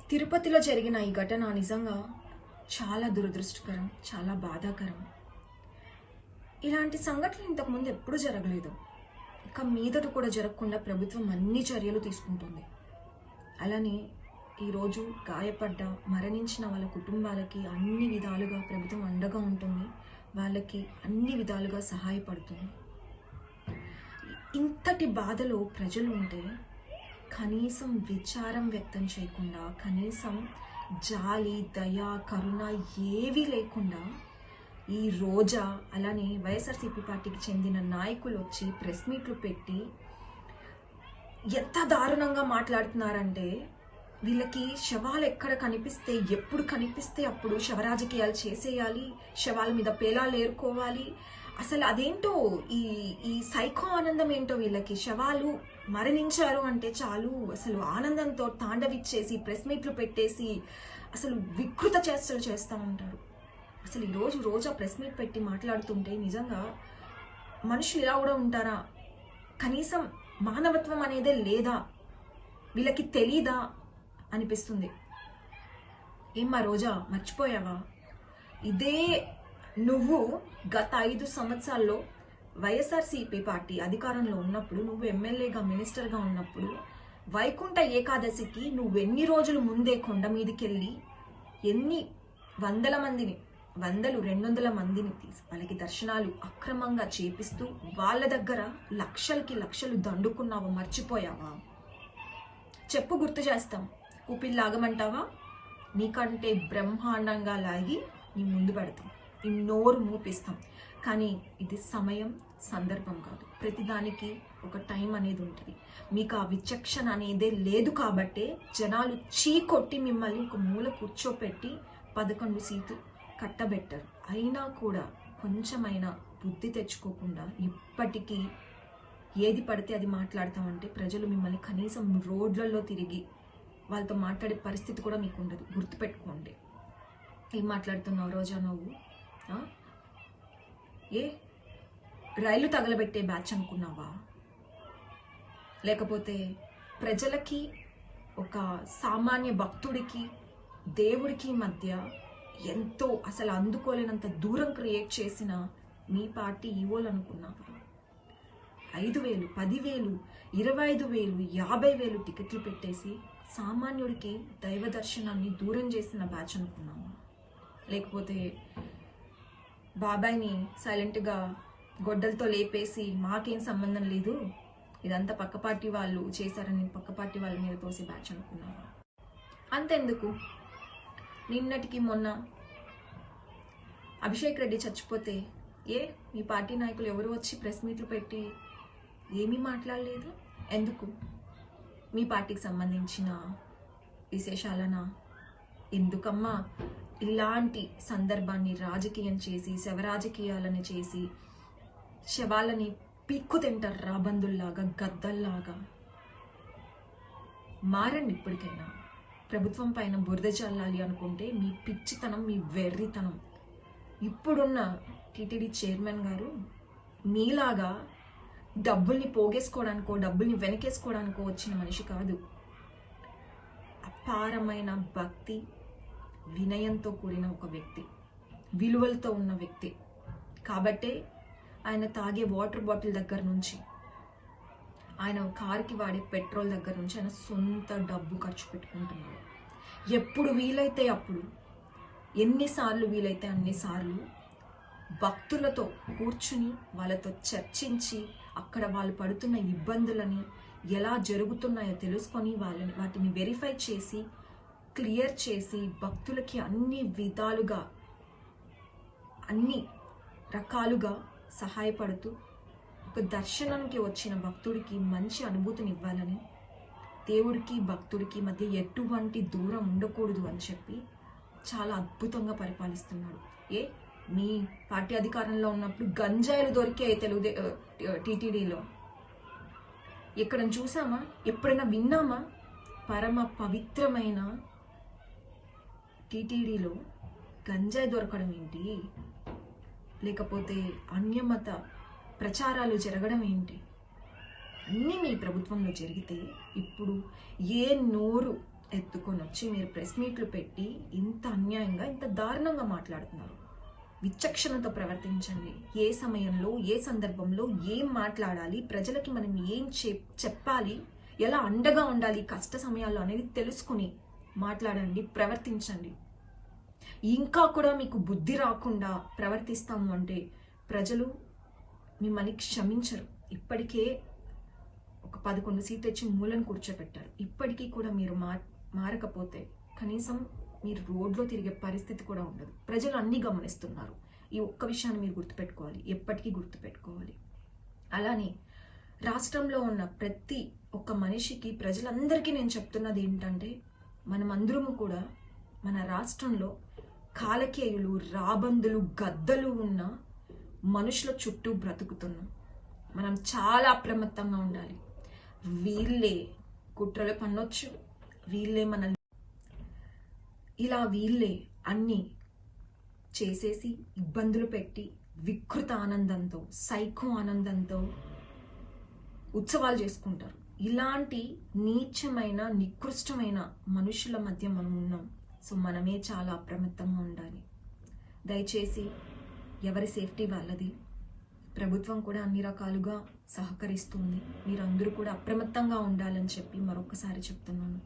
తిరుపతిలో జరిగిన ఈ ఘటన నిజంగా చాలా దురదృష్టకరం, చాలా బాధాకరం. ఇలాంటి సంఘటనలు ఇంతకుముందు ఎప్పుడూ జరగలేదు. ఇక మీదట కూడా జరగకుండా ప్రభుత్వం అన్ని చర్యలు తీసుకుంటుంది. అలానే ఈరోజు గాయపడ్డ, మరణించిన వాళ్ళ కుటుంబాలకి అన్ని విధాలుగా ప్రభుత్వం అండగా ఉంటుంది. వాళ్ళకి అన్ని విధాలుగా సహాయపడుతుంది. ఇంతటి బాధలో ప్రజలు ఉంటే కనీసం విచారం వ్యక్తం చేయకుండా, కనీసం జాలి, దయ, కరుణ ఏవీ లేకుండా ఈ రోజా అలానే వైఎస్ఆర్సీపీ పార్టీకి చెందిన నాయకులు వచ్చి ప్రెస్ మీట్లు పెట్టి ఎంత దారుణంగా మాట్లాడుతున్నారంటే, వీళ్ళకి శవాలు ఎక్కడ కనిపిస్తే, ఎప్పుడు కనిపిస్తే అప్పుడు శవరాజకీయాలు చేసేయాలి, శవాల మీద పేలాలు ఏరుకోవాలి. అసలు అదేంటో ఈ సైకో ఆనందం ఏంటో వీళ్ళకి. శవాలు మరణించారు అంటే చాలు అసలు ఆనందంతో తాండవిచ్చేసి ప్రెస్ మీట్లు పెట్టేసి అసలు వికృత చేష్టలు చేస్తూ ఉంటారు. అసలు ఈరోజు రోజా ప్రెస్ మీట్ పెట్టి మాట్లాడుతుంటే నిజంగా మనుషులు ఇలా కూడా ఉంటారా? కనీసం మానవత్వం అనేదే లేదా? వీళ్ళకి తెలీదా అనిపిస్తుంది. ఏమ్మా రోజా, మర్చిపోయావా? ఇదే నువ్వు గత 5 సంవత్సరాల్లో వైఎస్ఆర్సీపీ పార్టీ అధికారంలో ఉన్నప్పుడు, నువ్వు ఎమ్మెల్యేగా, మినిస్టర్గా ఉన్నప్పుడు వైకుంఠ ఏకాదశికి నువ్వెన్ని రోజులు ముందే కొండ మీదకెళ్ళి ఎన్ని వందల మందిని, 200 మందిని తీసి వాళ్ళకి దర్శనాలు అక్రమంగా చేపిస్తూ వాళ్ళ దగ్గర లక్షలకి లక్షలు దండుకున్నావా? మర్చిపోయావా? చెప్పు, గుర్తు చేస్తాం. కూపిల్ లాగమంటావా? నీకంటే బ్రహ్మాండంగా లాగి నీ ముందు పెడతాం, నీ నోరు మూపిస్తాం. కానీ ఇది సమయం, సందర్భం కాదు. ప్రతిదానికి ఒక టైం అనేది ఉంటుంది. మీకు ఆ విచక్షణ అనేదే లేదు కాబట్టే జనాలు చీకొట్టి మిమ్మల్ని ఒక మూల కూర్చోపెట్టి 11 సీట్లు కట్టబెట్టారు. అయినా కూడా కొంచెమైనా బుద్ధి తెచ్చుకోకుండా ఇప్పటికీ ఏది పడితే అది మాట్లాడతామంటే ప్రజలు మిమ్మల్ని కనీసం రోడ్లలో తిరిగి వాళ్ళతో మాట్లాడే పరిస్థితి కూడా మీకు ఉండదు. గుర్తుపెట్టుకోండి. ఏం మాట్లాడుతున్నావు రోజా నువ్వు? ఏ రైలు తగలబెట్టే బ్యాచ్ అనుకున్నావా? లేకపోతే ప్రజలకి, ఒక సామాన్య భక్తుడికి, దేవుడికి మధ్య ఎంతో అసలు అందుకోలేనంత దూరం క్రియేట్ చేసిన మీ పార్టీ ఈవోలు అనుకున్నావా? 5,000, 10,000, 25,000, 50,000 టికెట్లు పెట్టేసి సామాన్యుడికి దైవ దర్శనాన్ని దూరం చేసిన బ్యాచ్ అనుకున్నావా? లేకపోతే బాబాయ్ని సైలెంట్గా గొడ్డలతో లేపేసి మాకేం సంబంధం లేదు, ఇదంతా పక్క పార్టీ వాళ్ళు చేశారని పక్క పార్టీ వాళ్ళ మీద తోసి బ్యాచ్ అనుకున్నావా? అంతెందుకు, నిన్నటికి మొన్న అభిషేక్ రెడ్డి చచ్చిపోతే మీ పార్టీ నాయకులు ఎవరు వచ్చి ప్రెస్ మీట్లు పెట్టి ఏమీ మాట్లాడలేదు? ఎందుకు? మీ పార్టీకి సంబంధించిన విశేషాలనా? ఎందుకమ్మా ఇలాంటి సందర్భాన్ని రాజకీయం చేసి, శవరాజకీయాలని చేసి శవాలని పిక్కు తింటారు రాబందుల్లాగా, గద్దల్లాగా? మారండి ఇప్పటికైనా. ప్రభుత్వం పైన బురద చల్లాలి అనుకుంటే మీ పిచ్చితనం, మీ వెర్రితనం. ఇప్పుడున్న టీటీడీ చైర్మన్ గారు మీలాగా డబ్బుల్ని పోగేసుకోవడానికో, డబ్బుల్ని వెనకేసుకోవడానికో వచ్చిన మనిషి కాదు. అపారమైన భక్తి, వినయంతో కూడిన ఒక వ్యక్తి, విలువలతో ఉన్న వ్యక్తి. కాబట్టే ఆయన తాగే వాటర్ బాటిల్ దగ్గర నుంచి, ఆయన కారుకి వాడే పెట్రోల్ దగ్గర నుంచి ఆయన సొంత డబ్బు ఖర్చు పెట్టుకుంటున్నాడు. ఎప్పుడు వీలైతే అప్పుడు, ఎన్నిసార్లు వీలైతే అన్నిసార్లు భక్తులతో కూర్చుని వాళ్ళతో చర్చించి అక్కడ వాళ్ళు పడుతున్న ఇబ్బందులని ఎలా జరుగుతున్నాయో తెలుసుకొని వాటిని వెరిఫై చేసి, క్లియర్ చేసి, భక్తులకి అన్ని విధాలుగా, అన్ని రకాలుగా సహాయపడుతూ ఒక దర్శనానికి వచ్చిన భక్తుడికి మంచి అనుభూతిని ఇవ్వాలని, దేవుడికి భక్తుడికి మధ్య ఎటువంటి దూరం ఉండకూడదు అని చెప్పి చాలా అద్భుతంగా పరిపాలిస్తున్నాడు. మీ పార్టీ అధికారంలో ఉన్నప్పుడు గంజాయిలు దొరికాయి టీటీడీలో. ఎక్కడ చూసామా? ఎప్పుడైనా విన్నామా? పరమ పవిత్రమైన టీటీడీలో గంజాయి దొరకడం ఏంటి? లేకపోతే అన్యమత ప్రచారాలు జరగడం ఏంటి? అన్నీ మీ ప్రభుత్వంలో జరిగితే ఇప్పుడు ఏ నోరు ఎత్తుకొని వచ్చి మీరు ప్రెస్ మీట్లు పెట్టి ఇంత అన్యాయంగా ఇంత దారుణంగా మాట్లాడుతున్నారు. విచక్షణతో ప్రవర్తించండి. ఏ సమయంలో ఏ సందర్భంలో ఏం మాట్లాడాలి, ప్రజలకి మనం ఏం చెప్పాలి, ఎలా అండగా ఉండాలి కష్ట సమయాల్లో అనేది తెలుసుకుని మాట్లాడండి, ప్రవర్తించండి. ఇంకా కూడా మీకు బుద్ధి రాకుండా ప్రవర్తిస్తాము అంటే ప్రజలు మిమ్మల్ని క్షమించరు. ఇప్పటికే ఒక 11 సీట్లు ఇచ్చి మూలను కూర్చోబెట్టారు. ఇప్పటికీ కూడా మీరు మారకపోతే కనీసం మీరు రోడ్లో తిరిగే పరిస్థితి కూడా ఉండదు. ప్రజలు అన్నీ గమనిస్తున్నారు. ఈ ఒక్క విషయాన్ని మీరు గుర్తుపెట్టుకోవాలి, ఎప్పటికీ గుర్తుపెట్టుకోవాలి. అలానే రాష్ట్రంలో ఉన్న ప్రతి ఒక్క మనిషికి, ప్రజలందరికీ నేను చెప్తున్నది ఏంటంటే, మనమందరము కూడా మన రాష్ట్రంలో కాలకేయులు, రాబందులు, గద్దలు ఉన్న మనుషుల చుట్టూ బ్రతుకుతున్నాం. మనం చాలా అప్రమత్తంగా ఉండాలి. వీళ్ళే కుట్రలు పన్నొచ్చు, వీళ్ళే మనల్ని వీళ్ళే అన్నీ చేసేసి ఇబ్బందులు పెట్టి వికృత ఆనందంతో, సైకో ఆనందంతో ఉత్సవాలు చేసుకుంటారు. ఇలాంటి నీచమైన, నికృష్టమైన మనుషుల మధ్య మనం ఉన్నాం. సో మనమే చాలా అప్రమత్తంగా ఉండాలి. దయచేసి ఎవరి సేఫ్టీ వాళ్ళది. ప్రభుత్వం కూడా అన్ని రకాలుగా సహకరిస్తుంది. మీరందరూ కూడా అప్రమత్తంగా ఉండాలని చెప్పి మరొకసారి చెప్తున్నాను.